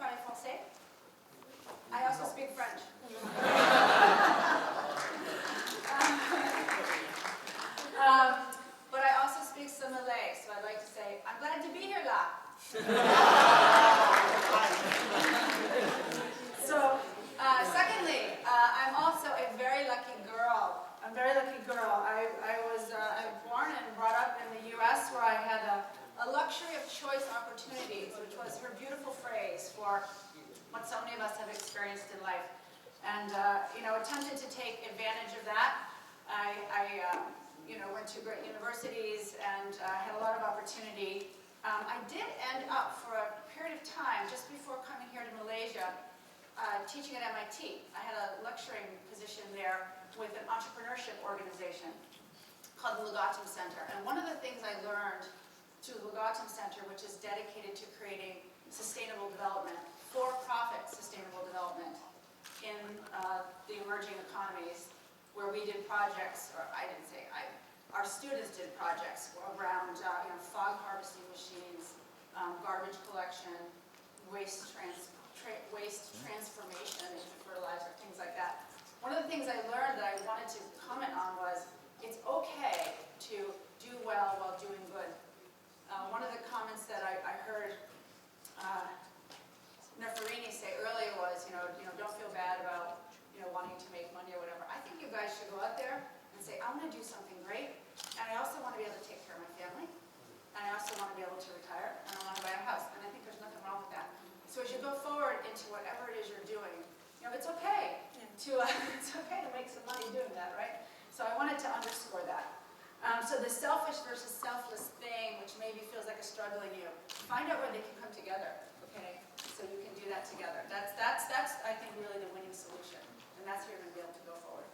parler français. I also speak French. But I also speak some Malay, so I'd like to say, I'm glad to be here, lah. So, secondly, I'm also a very lucky girl. I'm a very lucky girl. I was born and brought up in the U.S. where I had a luxury of choice opportunities, which was her beautiful phrase for what so many of us have experienced in life. And, attempted to take advantage of that. I went to great universities and had a lot of opportunity. I did end up for a period of time, just before coming here to Malaysia, teaching at MIT. I had a lecturing position there with an entrepreneurship organization called the Dotcom Center. And one of the things I learned through the Dotcom Center, which is dedicated to creating sustainable development, for-profit sustainable development in the emerging economies, where we did projects, or I didn't say, our students did projects around fog harvesting machines, garbage collection, waste transformation into fertilizer, things like that. One of the things I learned that I wanted to comment on was it's okay to do well while doing good. One of the comments that I heard Neferini say earlier was, don't feel bad about wanting to make money or whatever. I think you guys should go out there and say, I want to do something great, and I also want to be able to take care of my family, and I also want to be able to retire, and I want to buy a house, and I think there's nothing wrong with that. So as you go forward into whatever it is you're doing, it's okay to make some money doing that, right? So I wanted to underscore that. So the selfish versus selfless thing, which maybe feels like a struggle in you, find out where they can come together, okay? So you can do that together. That's I think really the winning solution, and that's how you're going to be able to go forward.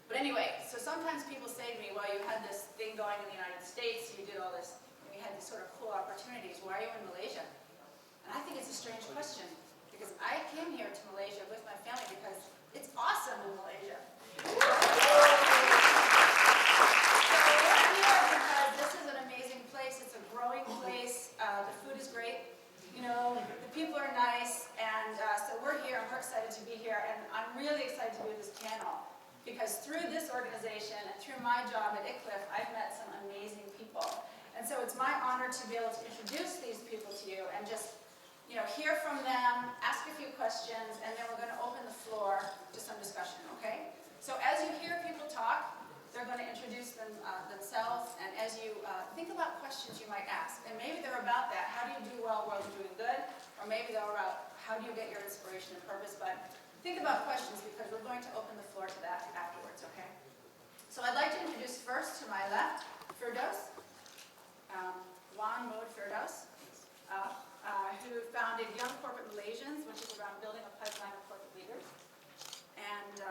But anyway, so sometimes people say to me, well, you had this thing going in the United States, you did all this, and you had these sort of cool opportunities. Why are you in Malaysia? And I think it's a strange question, because I came here to Malaysia with my family because it's awesome in Malaysia. So we're here because this is an amazing place. It's a growing place. The food is great. The people are nice, and so we're here, and we're excited to be here, and I'm really excited to do this panel, because through this organization and through my job at EYE-Iclif, I've met some amazing people. And so it's my honor to be able to introduce these people to you and just hear from them, ask a few questions, and then we're going to open the floor to some discussion, okay? So as you hear people talk, they're going to introduce themselves, and as you think about questions you might ask, and maybe they're about that, how do you do well while you're doing good, or maybe they're about how do you get your inspiration and purpose, but think about questions because we're going to open the floor to that afterwards, okay? So I'd like to introduce first to my left, Firdaus, Mohd Firdaus, who founded Young Corporate Malaysians, which is around building a pipeline of corporate leaders. And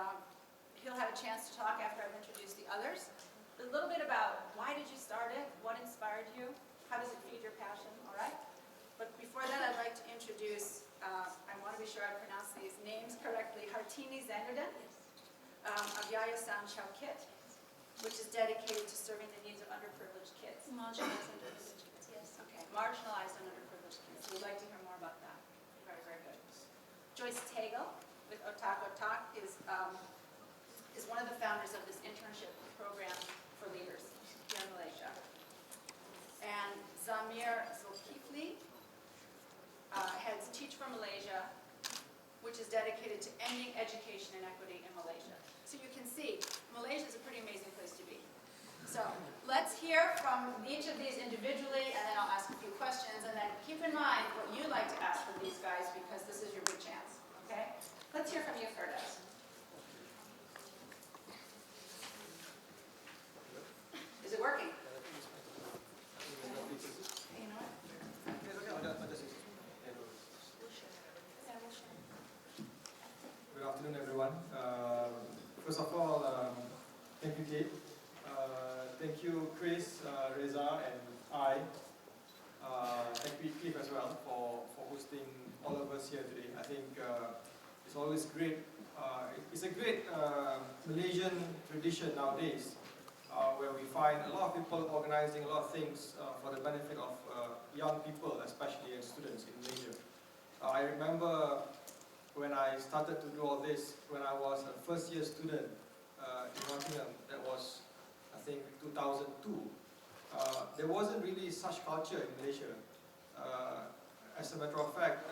he'll have a chance to talk after I've introduced the others. A little bit about why did you start it, what inspired you, how does it feed your passion, all right? But before that, I'd like to introduce, I want to be sure I pronounce these names correctly, Hartini Zainudin of Yayasan Chow Kit, which is dedicated to serving the needs of underprivileged kids. Marginalized underprivileged kids, yes. Okay, marginalized and underprivileged kids. So we'd like to hear more about that. Very, very good. Joyce Tagal with Otak-Otak is one of the founders of this internship program for leaders here in Malaysia. And Dzameer Dzulkifi heads Teach for Malaysia, which is dedicated to ending education inequity in Malaysia. So you can see, Malaysia is a pretty amazing place to be. So let's hear from each of these individually, and then I'll ask a few questions, and then keep in mind what you like to ask from these guys, because this is your big chance, okay? Let's hear from you, Firdaus. Is it working? You know what? Good afternoon, everyone. First of all, thank you, Kate. Thank you, Chris, Reza, and I. Thank you, EYE-Iclif, as well, for hosting all of us here today. I think it's always great. It's a great Malaysian tradition nowadays, where we find a lot of people organizing a lot of things for the benefit of young people, especially and students in Malaysia. I remember when I started to do all this, when I was a first year student in Nottingham, that was, I think, 2002. There wasn't really such culture in Malaysia. As a matter of fact,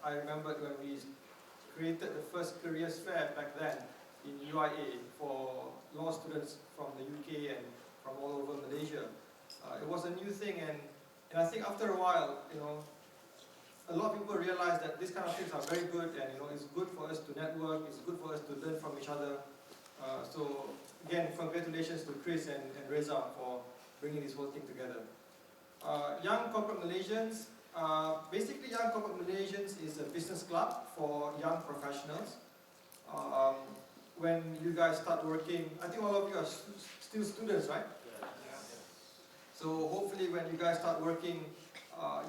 I remembered when we created the first careers fair back then in UIA for law students from the UK and from all over Malaysia. It was a new thing, and I think after a while, a lot of people realized that these kind of things are very good, and it's good for us to network, it's good for us to learn from each other. So again, congratulations to Chris and Reza for bringing this whole thing together. Young Corporate Malaysians, basically Young Corporate Malaysians is a business club for young professionals. When you guys start working, I think all of you are still students, right? So hopefully when you guys start working,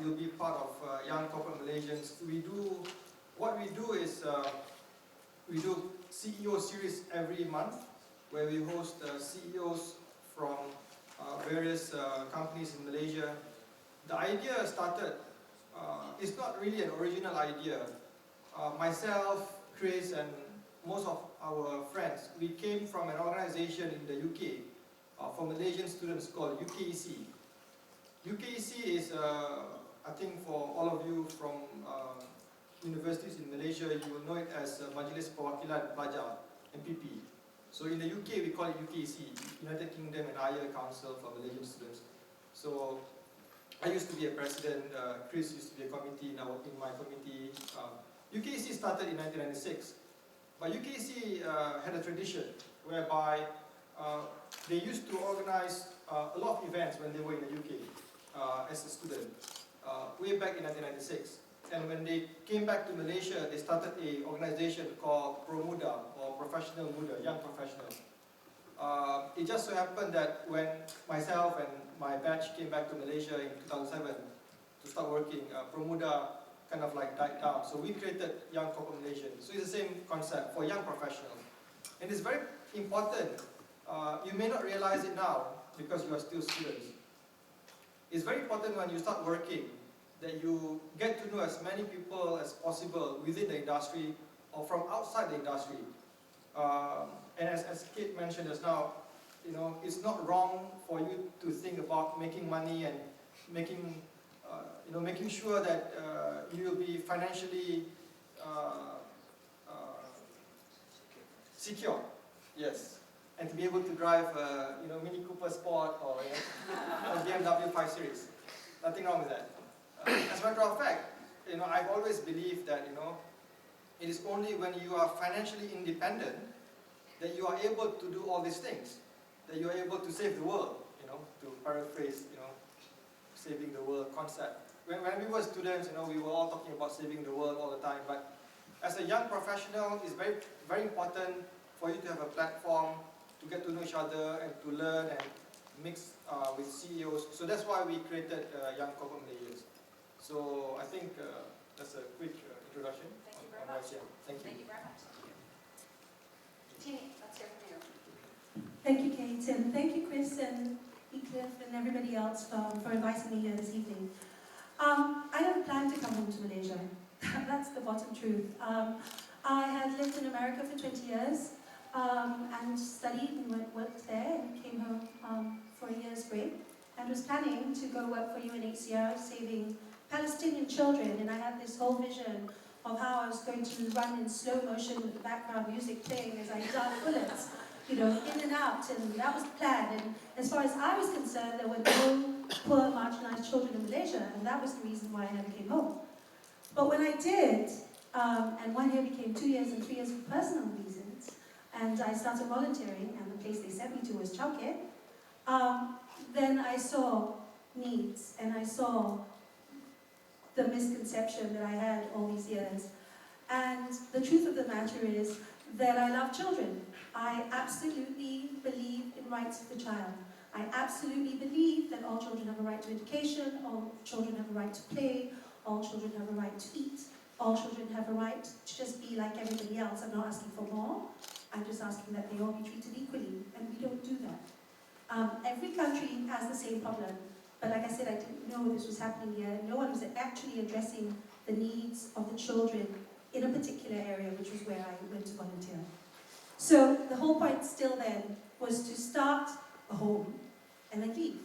you'll be part of Young Corporate Malaysians. What we do is, we do CEO series every month, where we host CEOs from various companies in Malaysia. The idea started, it's not really an original idea. Myself, Chris, and most of our friends, we came from an organization in the UK for Malaysian students called UKEC. UKEC is, I think for all of you from universities in Malaysia, you will know it as Majlis Perwakilan Pelajar, MPP. So in the UK, we call it UKEC, United Kingdom and Higher Council for Malaysian Students. So I used to be a president, Chris used to be a committee, now in my committee. UKEC started in 1996, but UKEC had a tradition whereby they used to organize a lot of events when they were in the UK as a student, way back in 1996. And when they came back to Malaysia, they started an organization called Promuda, or Professional Muda, Young Professionals. It just so happened that when myself and my batch came back to Malaysia in 2007 to start working, Promuda kind of like died down. So we created Young Corporate Malaysians. So it's the same concept for young professionals. And it's very important. You may not realize it now because you are still students. It's very important when you start working that you get to know as many people as possible within the industry or from outside the industry. And as Kate mentioned just now, it's not wrong for you to think about making money and making sure that you will be financially secure. Yes. And to be able to drive Mini Cooper Sport or a BMW 5 Series. Nothing wrong with that. As a matter of fact, I've always believed that it is only when you are financially independent that you are able to do all these things, that you are able to save the world, to paraphrase, saving the world concept. When we were students, we were all talking about saving the world all the time, but as a young professional, it's very, very important for you to have a platform to get to know each other and to learn and mix with CEOs. So that's why we created Young Corporate Malaysians. So I think that's a quick introduction. Thank you very much. Thank you. Thank you very much. Tini, let's hear from you. Thank you, Kate, and thank you, Chris and E-Iclif and everybody else for inviting me here this evening. I don't plan to come home to Malaysia. That's the bottom truth. I had lived in America for 20 years and studied and worked there and came home for a year's break and was planning to go work for UNHCR saving Palestinian children, and I had this whole vision of how I was going to run in slow motion with the background music playing as I dodged bullets, in and out, and that was the plan. And as far as I was concerned, there were no poor, marginalized children in Malaysia, and that was the reason why I never came home. But when I did, and 1 year became 2 years and 3 years for personal reasons, and I started volunteering, and the place they sent me to was Chow Kit, then I saw needs, and I saw the misconception that I had all these years. And the truth of the matter is that I love children. I absolutely believe in rights of the child. I absolutely believe that all children have a right to education, all children have a right to play, all children have a right to eat, all children have a right to just be like everybody else. I'm not asking for more, I'm just asking that they all be treated equally, and we don't do that. Every country has the same problem, but like I said, I didn't know this was happening here. No one was actually addressing the needs of the children in a particular area, which was where I went to volunteer. So the whole point still then was to start a home and then leave.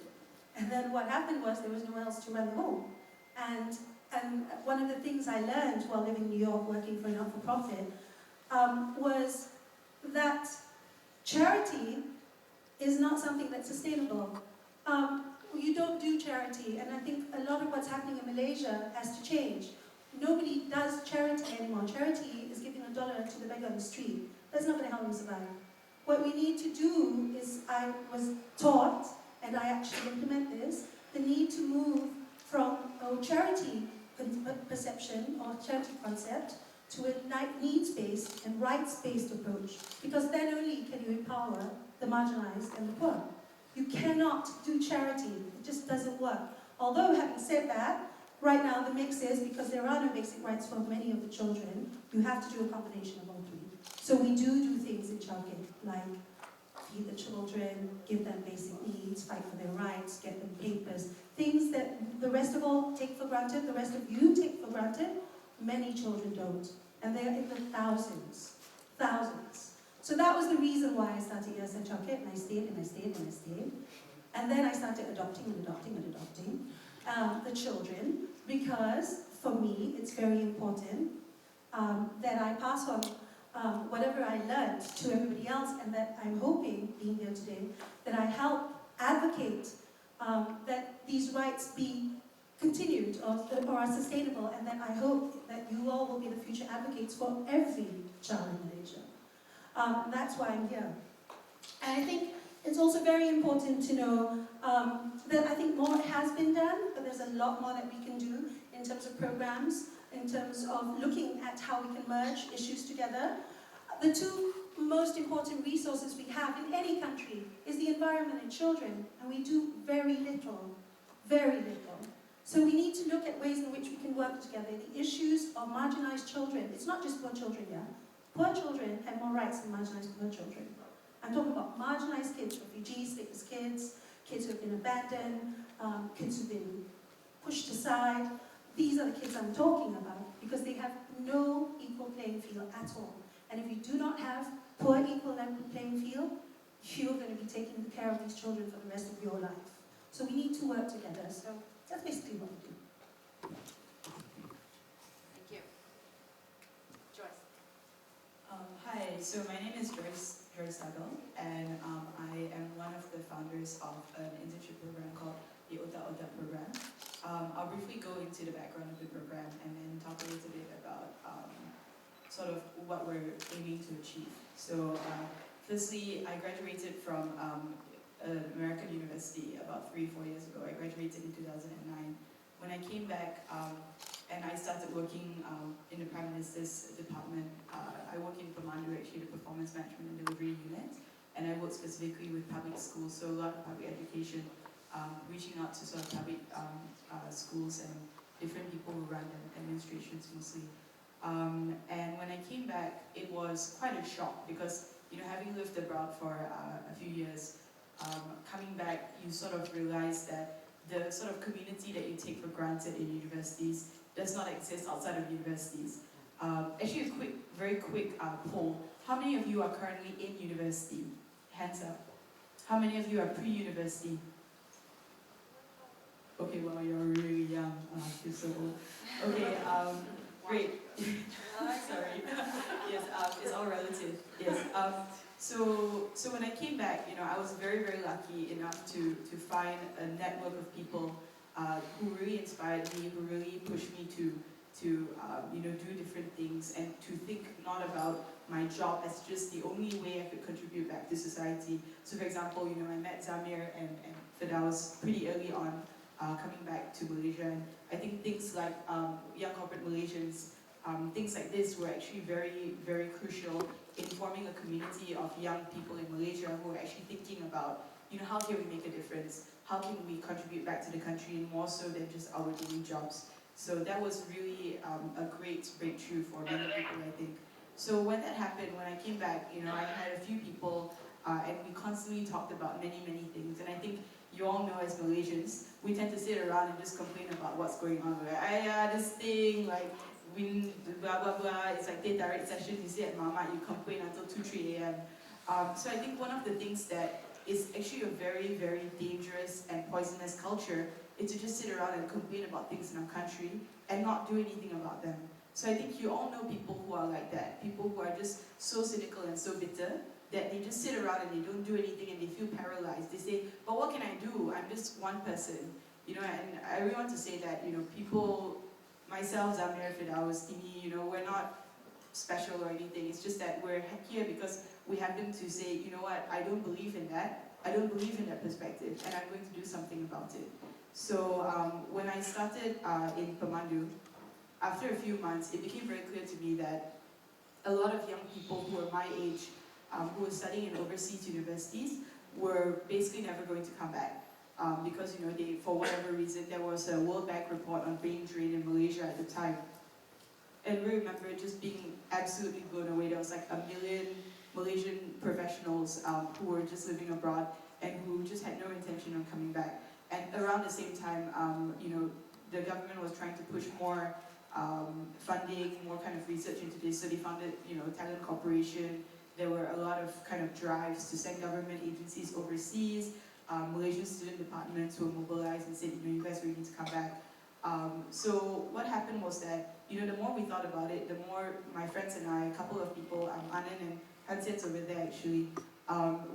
And then what happened was there was nowhere else to run the home. And one of the things I learned while living in New York working for a not-for-profit was that charity is not something that's sustainable. You don't do charity, and I think a lot of what's happening in Malaysia has to change. Nobody does charity anymore. Charity is giving $1 to the beggar on the street. That's not going to help them survive. What we need to do is, I was taught, and I actually implement this, the need to move from a charity perception or charity concept to a needs-based and rights-based approach, because then only can you empower the marginalized and the poor. You cannot do charity. It just doesn't work. Although, having said that, right now the mix is, because there are no basic rights for many of the children, you have to do a combination of all three. So we do things in Chow Kit, like feed the children, give them basic needs, fight for their rights, get them papers, things that the rest of all take for granted, the rest of you take for granted, many children don't. And they're in the thousands. So that was the reason why I started Yayasan Chow Kit, and I stayed, and I stayed, and I stayed. And then I started adopting the children, because for me, it's very important that I pass on whatever I learned to everybody else, and that I'm hoping, being here today, that I help advocate that these rights be continued or are sustainable, and that I hope that you all will be the future advocates for every child in Malaysia. That's why I'm here. And I think it's also very important to know that I think more has been done, but there's a lot more that we can do in terms of programs, in terms of looking at how we can merge issues together. The two most important resources we have in any country is the environment and children, and we do very little, very little. So we need to look at ways in which we can work together. The issues of marginalized children, it's not just poor children, yeah? Poor children have more rights than marginalized poor children. I'm talking about marginalized kids, refugees, stateless kids, kids who have been abandoned, kids who've been pushed aside. These are the kids I'm talking about, because they have no equal playing field at all. And if you do not have poor equal level playing field, you're going to be taking care of these children for the rest of your life. So we need to work together. So that's basically what we do. Thank you. Joyce. Hi, so my name is Joyce Tagal, and I am one of the founders of an internship program called the Otak-Otak program. I'll briefly go into the background of the program and then talk a little bit about sort of what we're aiming to achieve. So firstly, I graduated from an American university about 3-4 years ago. I graduated in 2009. When I came back and I started working in the Prime Minister's department, I work in Pemandu, actually, the Performance Management and Delivery Unit, and I work specifically with public schools, so a lot of public education, reaching out to sort of public schools and different people who run the administrations mostly. And when I came back, it was quite a shock because, you know, having lived abroad for a few years, coming back, you sort of realize that the sort of community that you take for granted in universities does not exist outside of universities. Actually, very quick poll. How many of you are currently in university? Hands up. How many of you are pre-university? Okay, well, you're really young. You're so old. Okay, great. Sorry. Yes, it's all relative. Yes. So when I came back, you know, I was very, very lucky enough to find a network of people who really inspired me, who really pushed me to you know, do different things and to think not about my job as just the only way I could contribute back to society. So for example, you know, I met Dzameer and Firdaus pretty early on coming back to Malaysia, and I think things like Young Corporate Malaysians, things like this were actually very, very crucial in forming a community of young people in Malaysia who are actually thinking about, you know, how can we make a difference? How can we contribute back to the country more so than just our daily jobs? So that was really a great breakthrough for many people, I think. So when that happened, when I came back, you know, I had a few people and we constantly talked about many, many things. And I think you all know as Malaysians, we tend to sit around and just complain about what's going on. Like, this thing, like, we blah blah blah. It's like day direct session. You sit at Mama, you complain until 2-3 a.m. So I think one of the things that is actually a very, very dangerous and poisonous culture is to just sit around and complain about things in our country and not do anything about them. So I think you all know people who are like that, people who are just so cynical and so bitter that they just sit around and they don't do anything and they feel paralyzed. They say, but what can I do? I'm just one person. You know, and I really want to say that, you know, people, myself, Dzameer, Firdaus, Ini, you know, we're not special or anything. It's just that we're here because we happen to say, you know what, I don't believe in that. I don't believe in that perspective, and I'm going to do something about it. So when I started in Pemandu, after a few months, it became very clear to me that a lot of young people who were my age, who were studying in overseas universities, were basically never going to come back. Because, you know, they, for whatever reason, there was a World Bank report on brain drain in Malaysia at the time. And we remember just being absolutely blown away. There was like 1 million Malaysian professionals who were just living abroad and who just had no intention of coming back. And around the same time, you know, the government was trying to push more funding, more kind of research into this. So they founded, you know, Tagal Corporation. There were a lot of kind of drives to send government agencies overseas. Malaysian student departments were mobilized and said, you know, you guys really need to come back. So what happened was that, you know, the more we thought about it, the more my friends and I, a couple of people, Anand and Hansen's over there actually,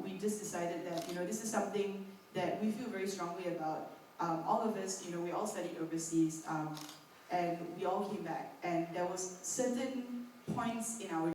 we just decided that, you know, this is something that we feel very strongly about. All of us, you know, we all studied overseas, and we all came back. And there was certain points in our